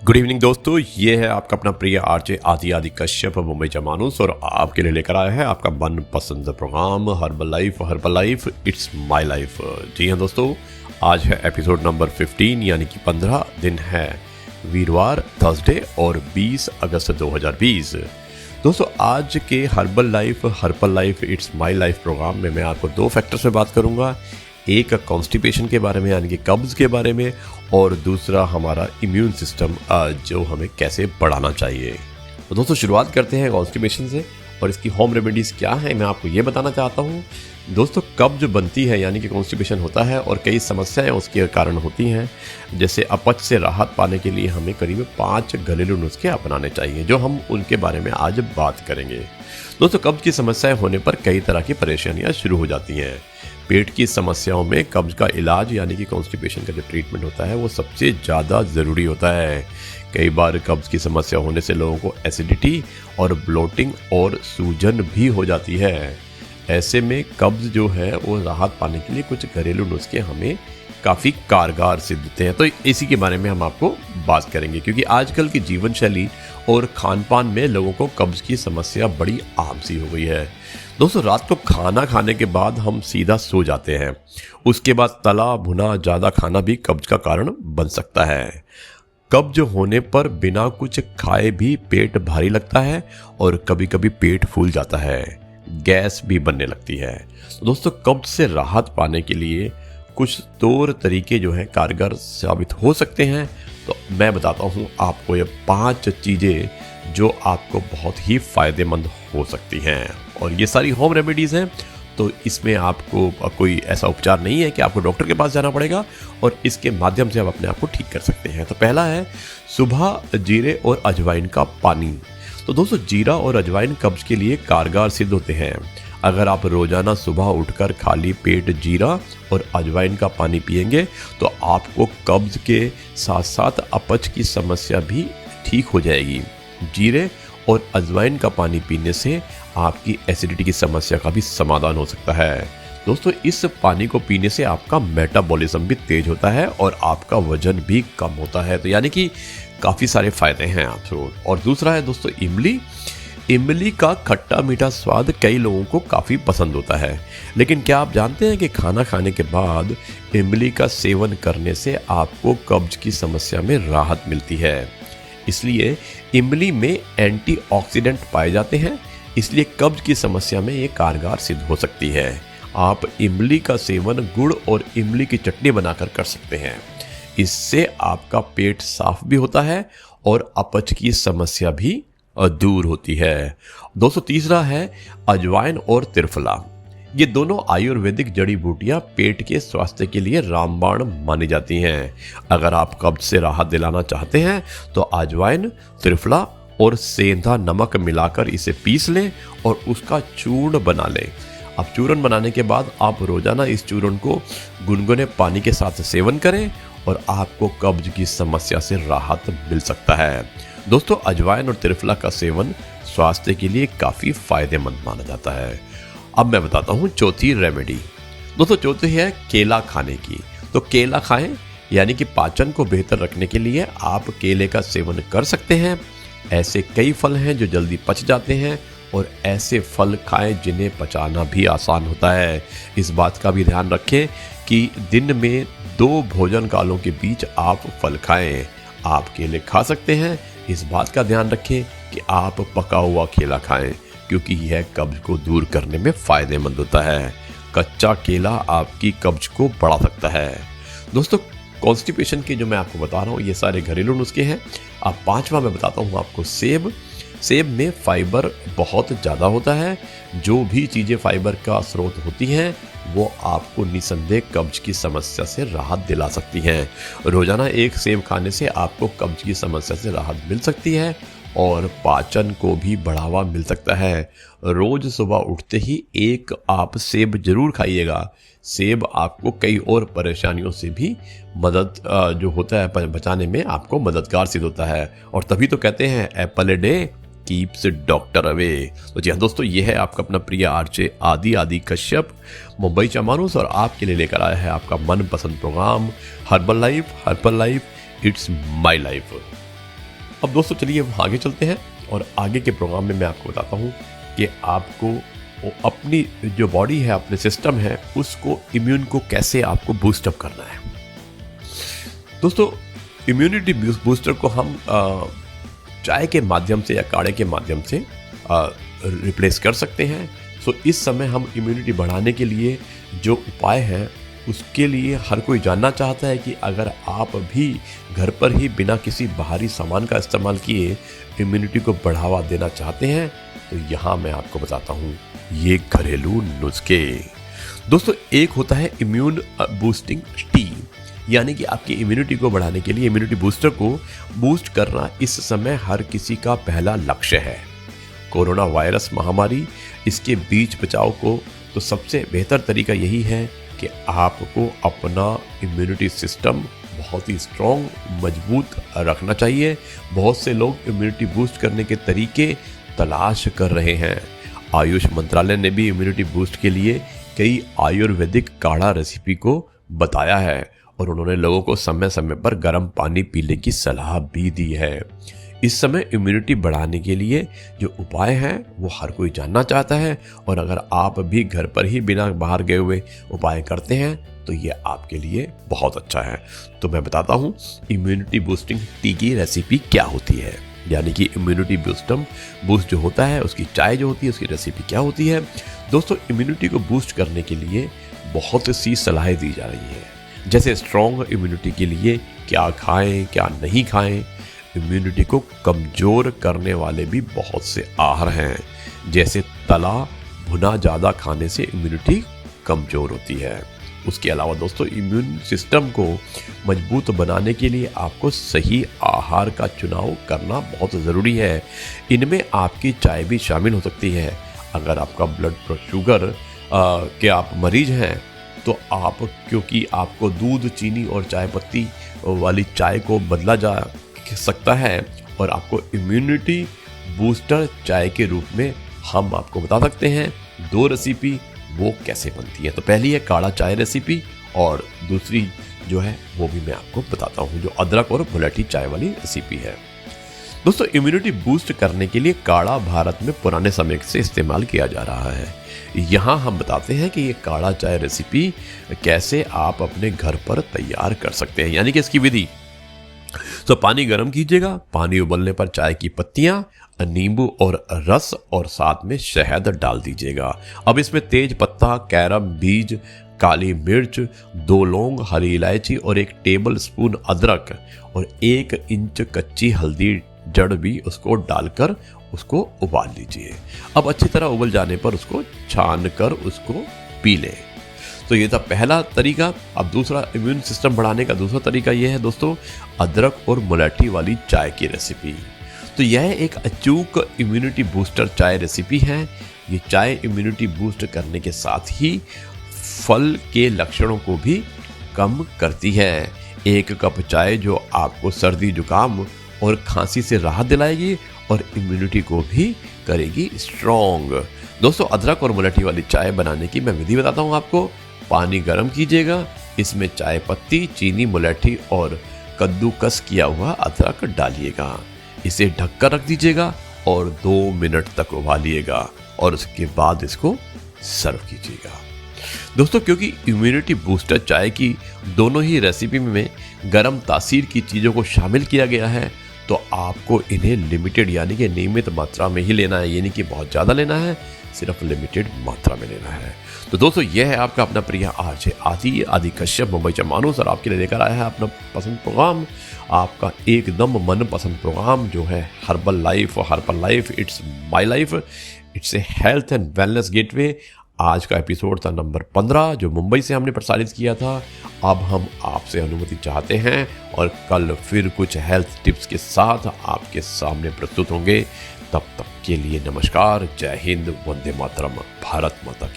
Good evening दोस्तों, ये है आपका अपना प्रिय आरजे आदि कश्यप मुंबई का मानुस और आपके लिए लेकर आया है आपका मनपसंद program herbal life it's my life. जी हाँ दोस्तों, आज है एपिसोड नंबर 15 यानी कि 15 दिन है वीरवार थर्सडे और 20 अगस्त 2020। दोस्तों आज के herbal life it's my life program में मैं आपको दो फैक्टर्स पे बात करूंगा। एक कॉन्स्टिपेशन के बारे में यानी कि कब्ज़ के बारे में, और दूसरा हमारा इम्यून सिस्टम जो हमें कैसे बढ़ाना चाहिए। तो दोस्तों शुरुआत करते हैं कॉन्स्टिपेशन से, और इसकी होम रेमेडीज़ क्या है मैं आपको ये बताना चाहता हूँ। दोस्तों कब्ज बनती है यानी कि कॉन्स्टिपेशन होता है और कई समस्याएं उसके कारण होती हैं। जैसे अपच से राहत पाने के लिए हमें करीब 5 घरेलू नुस्खे अपनाने चाहिए, जो हम उनके बारे में आज बात करेंगे। दोस्तों कब्ज की समस्याएं होने पर कई तरह की परेशानियां शुरू हो जाती हैं। पेट की समस्याओं में कब्ज का इलाज यानी कि कॉन्स्टिपेशन का जो ट्रीटमेंट होता है वो सबसे ज़्यादा ज़रूरी होता है। कई बार कब्ज की समस्या होने से लोगों को एसिडिटी और ब्लोटिंग और सूजन भी हो जाती है। ऐसे में कब्ज जो है वो राहत पाने के लिए कुछ घरेलू नुस्खे हमें काफ़ी कारगर सिद्ध होते हैं। तो इसी के बारे में हम आपको बात करेंगे, क्योंकि आजकल की जीवन शैली और खान पान में लोगों को कब्ज की समस्या बड़ी आम सी हो गई है। दोस्तों रात को खाना खाने के बाद हम सीधा सो जाते हैं। उसके बाद तला भुना ज़्यादा खाना भी कब्ज का कारण बन सकता है। कब्ज होने पर बिना कुछ खाए भी पेट भारी लगता है और कभी कभी पेट फूल जाता है, गैस भी बनने लगती है। तो दोस्तों कब्ज से राहत पाने के लिए कुछ तौर तरीके जो हैं कारगर साबित हो सकते हैं। तो मैं बताता हूँ आपको ये 5 चीज़ें जो आपको बहुत ही फ़ायदेमंद हो सकती हैं, और ये सारी होम रेमेडीज़ हैं। तो इसमें आपको कोई ऐसा उपचार नहीं है कि आपको डॉक्टर के पास जाना पड़ेगा, और इसके माध्यम से आप अपने आप को ठीक कर सकते हैं। तो पहला है सुबह जीरे और अजवाइन का पानी। तो दोस्तों जीरा और अजवाइन कब्ज के लिए कारगर सिद्ध होते हैं। अगर आप रोज़ाना सुबह उठकर खाली पेट जीरा और अजवाइन का पानी पिएंगे तो आपको कब्ज के साथ साथ अपच की समस्या भी ठीक हो जाएगी। जीरे और अजवाइन का पानी पीने से आपकी एसिडिटी की समस्या का भी समाधान हो सकता है। दोस्तों इस पानी को पीने से आपका मेटाबॉलिज्म भी तेज होता है और आपका वजन भी कम होता है। तो यानी कि काफ़ी सारे फायदे हैं आपको। और दूसरा है दोस्तों इमली। इमली का खट्टा मीठा स्वाद कई लोगों को काफ़ी पसंद होता है, लेकिन क्या आप जानते हैं कि खाना खाने के बाद इमली का सेवन करने से आपको कब्ज की समस्या में राहत मिलती है। इसलिए इमली में एंटीऑक्सीडेंट पाए जाते हैं, इसलिए कब्ज की समस्या में ये कारगर सिद्ध हो सकती है। आप इमली का सेवन गुड़ और इमली की चटनी बनाकर कर सकते हैं। इससे आपका पेट साफ भी होता है और अपच की समस्या भी दूर होती है। दोस्तों तीसरा है अजवाइन और त्रिफला। ये दोनों आयुर्वेदिक जड़ी बूटियां पेट के स्वास्थ्य के लिए रामबाण मानी जाती हैं। अगर आप कब्ज से राहत दिलाना चाहते हैं तो अजवाइन, त्रिफला और सेंधा नमक मिलाकर इसे पीस लें और उसका चूर्ण बना लें। अब चूर्ण बनाने के बाद आप रोजाना इस चूर्ण को गुनगुने पानी के साथ सेवन करें और आपको कब्ज की समस्या से राहत मिल सकता है। दोस्तों अजवाइन और त्रिफला का सेवन स्वास्थ्य के लिए काफ़ी फायदेमंद माना जाता है। अब मैं बताता हूँ चौथी रेमेडी। दोस्तों चौथी है केला खाने की। तो केला खाएं, यानी कि पाचन को बेहतर रखने के लिए आप केले का सेवन कर सकते हैं। ऐसे कई फल हैं जो जल्दी पच जाते हैं, और ऐसे फल खाएं जिन्हें पचाना भी आसान होता है। इस बात का भी ध्यान रखें कि दिन में 2 भोजन कालों के बीच आप फल खाएं। आप केले खा सकते हैं, इस बात का ध्यान रखें कि आप पका हुआ केला खाएं, क्योंकि यह कब्ज को दूर करने में फ़ायदेमंद होता है। कच्चा केला आपकी कब्ज को बढ़ा सकता है। दोस्तों कॉन्स्टिपेशन के जो मैं आपको बता रहा हूँ ये सारे घरेलू नुस्खे हैं। अब 5वां मैं बताता हूँ आपको सेब। सेब में फाइबर बहुत ज़्यादा होता है। जो भी चीज़ें फाइबर का स्रोत होती हैं वो आपको निसंदेह कब्ज की समस्या से राहत दिला सकती हैं। रोज़ाना एक सेब खाने से आपको कब्ज की समस्या से राहत मिल सकती है और पाचन को भी बढ़ावा मिल सकता है। रोज़ सुबह उठते ही एक आप सेब जरूर खाइएगा। सेब आपको कई और परेशानियों से भी मदद जो होता है बचाने में आपको मददगार सिद्ध होता है। और तभी तो कहते हैं Apple a day keeps doctor away. तो जी हाँ दोस्तों, ये है आपका अपना प्रिय आरजे आदि कश्यप मुंबई का मानुस, और आपके लिए लेकर आया है आपका मनपसंद program herbal life it's my life. अब दोस्तों चलिए हम आगे चलते हैं और आगे के प्रोग्राम में मैं आपको बताता हूँ कि आपको अपनी जो बॉडी है, अपने सिस्टम है, उसको इम्यून को कैसे आपको बूस्टअप करना है। दोस्तों इम्यूनिटी बूस्टर को हम चाय के माध्यम से या काढ़े के माध्यम से रिप्लेस कर सकते हैं। सो इस समय हम इम्यूनिटी बढ़ाने के लिए जो उपाय हैं उसके लिए हर कोई जानना चाहता है कि अगर आप भी घर पर ही बिना किसी बाहरी सामान का इस्तेमाल किए इम्यूनिटी को बढ़ावा देना चाहते हैं तो यहाँ मैं आपको बताता हूँ ये घरेलू नुस्खे। दोस्तों एक होता है इम्यून बूस्टिंग टी, यानी कि आपकी इम्यूनिटी को बढ़ाने के लिए इम्यूनिटी बूस्टर को बूस्ट करना इस समय हर किसी का पहला लक्ष्य है। कोरोना वायरस महामारी, इसके बीच बचाव को तो सबसे बेहतर तरीका यही है कि आपको अपना इम्यूनिटी सिस्टम बहुत ही स्ट्रॉन्ग, मजबूत रखना चाहिए। बहुत से लोग इम्यूनिटी बूस्ट करने के तरीके तलाश कर रहे हैं। आयुष मंत्रालय ने भी इम्यूनिटी बूस्ट के लिए कई आयुर्वेदिक काढ़ा रेसिपी को बताया है और उन्होंने लोगों को समय समय पर गर्म पानी पीने की सलाह भी दी है। इस समय इम्यूनिटी बढ़ाने के लिए जो उपाय हैं वो हर कोई जानना चाहता है और अगर आप भी घर पर ही बिना बाहर गए हुए उपाय करते हैं तो ये आपके लिए बहुत अच्छा है। तो मैं बताता हूँ इम्यूनिटी बूस्टिंग टी की रेसिपी क्या होती है, यानी कि इम्यूनिटी बूस्ट जो होता है उसकी चाय जो होती है उसकी रेसिपी क्या होती है। दोस्तों इम्यूनिटी को बूस्ट करने के लिए बहुत सी सलाहें दी जा रही हैं, जैसे स्ट्रॉन्ग इम्यूनिटी के लिए क्या खाएं क्या नहीं खाएं। इम्यूनिटी को कमज़ोर करने वाले भी बहुत से आहार हैं, जैसे तला भुना ज़्यादा खाने से इम्यूनिटी कमज़ोर होती है। उसके अलावा दोस्तों इम्यून सिस्टम को मजबूत बनाने के लिए आपको सही आहार का चुनाव करना बहुत ज़रूरी है। इनमें आपकी चाय भी शामिल हो सकती है। अगर आपका ब्लड शुगर के आप मरीज हैं तो आप, क्योंकि आपको दूध, चीनी और चाय पत्ती वाली चाय को बदला जा सकता है और आपको इम्यूनिटी बूस्टर चाय के रूप में हम आपको बता सकते हैं 2 रेसिपी वो कैसे बनती है। तो पहली है काढ़ा चाय रेसिपी और दूसरी जो है वो भी मैं आपको बताता हूँ, जो अदरक और मुलैठी चाय वाली रेसिपी है। दोस्तों इम्यूनिटी बूस्ट करने के लिए काढ़ा भारत में पुराने समय से इस्तेमाल किया जा रहा है। यहाँ हम बताते हैं कि ये काढ़ा चाय रेसिपी कैसे आप अपने घर पर तैयार कर सकते हैं, यानी कि इसकी विधि। तो पानी गर्म कीजिएगा, पानी उबलने पर चाय की पत्तियां, नींबू और रस और साथ में शहद डाल दीजिएगा। अब इसमें तेज पत्ता, कैरम बीज, काली मिर्च, 2 लौंग, हरी इलायची और 1 टेबल स्पून अदरक और 1 इंच कच्ची हल्दी जड़ भी उसको डालकर उसको उबाल लीजिए। अब अच्छी तरह उबल जाने पर उसको छान कर उसको पी लें। तो ये था पहला तरीका। अब दूसरा इम्यून सिस्टम बढ़ाने का दूसरा तरीका ये है दोस्तों, अदरक और मुलैठी वाली चाय की रेसिपी। तो यह एक अचूक इम्यूनिटी बूस्टर चाय रेसिपी है। ये चाय इम्यूनिटी बूस्ट करने के साथ ही फल के लक्षणों को भी कम करती है। 1 कप चाय जो आपको सर्दी, जुकाम और खांसी से राहत दिलाएगी और इम्यूनिटी को भी करेगी स्ट्रॉन्ग। दोस्तों अदरक और मुलैठी वाली चाय बनाने की मैं विधि बताता हूँ आपको। पानी गर्म कीजिएगा, इसमें चाय पत्ती, चीनी, मुलैठी और कद्दूकस किया हुआ अदरक डालिएगा। इसे ढककर रख दीजिएगा और 2 मिनट तक उबालिएगा और उसके बाद इसको सर्व कीजिएगा। दोस्तों क्योंकि इम्यूनिटी बूस्टर चाय की दोनों ही रेसिपी में गर्म तासीर की चीज़ों को शामिल किया गया है, तो आपको इन्हें लिमिटेड यानी कि नियमित मात्रा में ही लेना है, यानी कि बहुत ज़्यादा लेना है, सिर्फ लिमिटेड मात्रा में लेना है। तो दोस्तों यह है आपका अपना प्रिय आरजे आदि कश्यप मुंबई से मानुस और आपके लिए लेकर आया है अपना पसंद प्रोग्राम, आपका एकदम मनपसंद प्रोग्राम जो है herbal life it's my life, it's a health and wellness gateway. आज का एपिसोड था नंबर 15 जो मुंबई से हमने प्रसारित किया था। अब हम आपसे अनुमति चाहते हैं और कल फिर कुछ हेल्थ टिप्स के साथ आपके सामने प्रस्तुत होंगे। तब तक के लिए नमस्कार, जय हिंद, वंदे मातरम, भारत माता की।